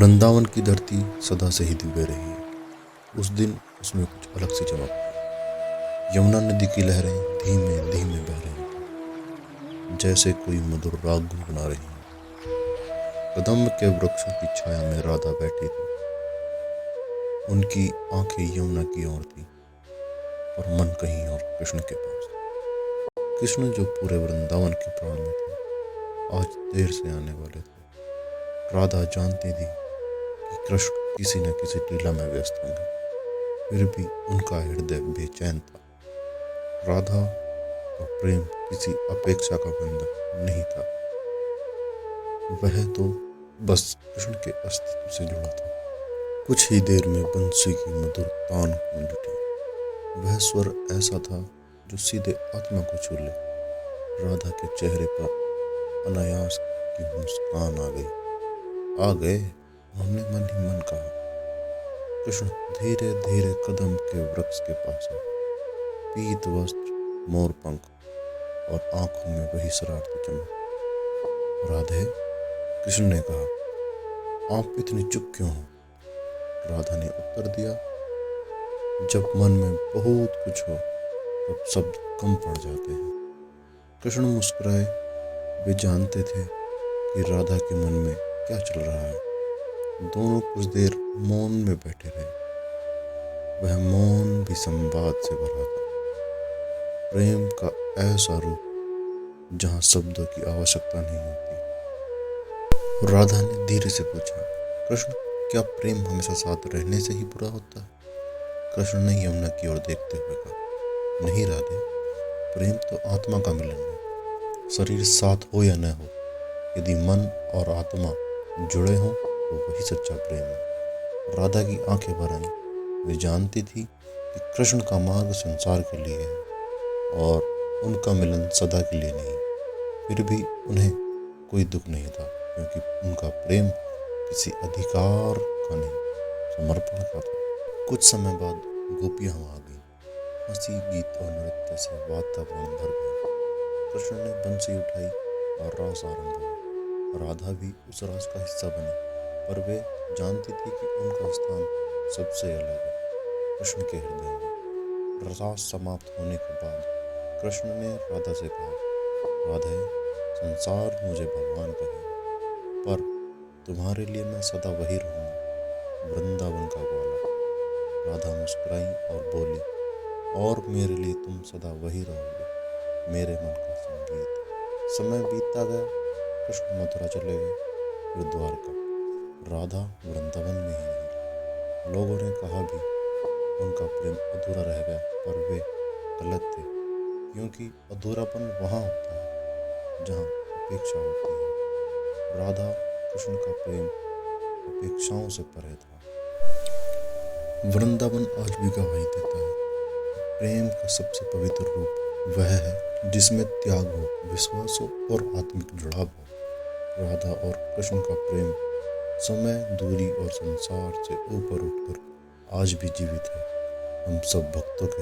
वृंदावन की धरती सदा से ही दिव्य रही है। उस दिन उसमें कुछ अलग सी चमक थी। यमुना नदी की लहरें धीमे धीमे बह रही थी, जैसे कोई मधुर राग गुनगुना रही है। कदम्ब के वृक्षों की छाया में राधा बैठी थी। उनकी आंखें यमुना की ओर थी, और मन कहीं और कृष्ण के पास। कृष्ण जो पूरे वृंदावन के प्राण में थे, आज देर से आने वाले थे। राधा जानती थी कि कृष्ण किसी न किसी लीला में व्यस्त होंगे, फिर भी उनका हृदय बेचैन था। राधा का प्रेम किसी अपेक्षा का बंधन नहीं था, वह तो बस कृष्ण के अस्तित्व से जुड़ा था। कुछ ही देर में बंसी की मधुर तान गूंज उठी। वह स्वर ऐसा था जो सीधे आत्मा को छू ले। राधा के चेहरे पर अनायास की मुस्कान आ गई। आ गए, उन्होंने मन ही मन कहा। कृष्ण धीरे धीरे कदम के वृक्ष के पास आए। पीत वस्त्र, मोर पंख और आंखों में वही शरारती चमक। राधे, कृष्ण ने कहा, आप इतनी चुप क्यों हो? राधा ने उत्तर दिया, जब मन में बहुत कुछ हो तब शब्द कम पड़ जाते हैं। कृष्ण मुस्कुराए। वे जानते थे कि राधा के मन में क्या चल रहा है। दोनों कुछ देर मौन में बैठे रहे। वह मौन भी संवाद से भरा था। प्रेम का ऐसा रूप जहां शब्दों की आवश्यकता नहीं होती। राधा ने धीरे से पूछा, कृष्ण, क्या प्रेम हमेशा साथ रहने से ही पूरा होता है? कृष्ण ने यमुना की ओर देखते हुए कहा, नहीं राधे, प्रेम तो आत्मा का मिलन है। शरीर साथ हो या न हो, यदि मन और आत्मा जुड़े हों तो वही सच्चा प्रेम है। राधा की आंखें भर आईं। वे जानती थी कि कृष्ण का मार्ग संसार के लिए है और उनका मिलन सदा के लिए नहीं। फिर भी उन्हें कोई दुख नहीं था, क्योंकि उनका प्रेम किसी अधिकार का नहीं, समर्पण का था। कुछ समय बाद गोपियां वहां आ गईं। हंसी, गीत और नृत्य से वातावरण भर गया। कृष्ण ने बंसी उठाई और रास आरंभ हुआ। राधा भी उस रास का हिस्सा बनी, पर वे जानती थी कि उनका स्थान सबसे अलग है, कृष्ण के हृदय में। रास समाप्त होने के बाद कृष्ण ने राधा से कहा, राधे, संसार मुझे भगवान कहे, पर तुम्हारे लिए मैं सदा वही रहूंगा, वृंदावन का ग्वाला। राधा मुस्कुराई और बोली, और मेरे लिए तुम सदा वही रहोगे, मेरे मन का संगीत। समय बीतता गया। कृष्ण मथुरा चले गए, फिर द्वारका। राधा वृंदावन में ही रही। लोगों ने कहा भी उनका प्रेम अधूरा रह गया, पर वे गलत थे, क्योंकि अधूरापन वहाँ होता है जहाँ अपेक्षा होती है। राधा कृष्ण का प्रेम अपेक्षाओं से परे था। वृंदावन आज भी गवाही देता है। प्रेम का सबसे पवित्र रूप वह है जिसमें त्याग हो, विश्वास हो और आत्मिक जुड़ाव हो। राधा और कृष्ण का प्रेम समय, दूरी और संसार से ऊपर उठकर आज भी जीवित है। हम सब भक्तों के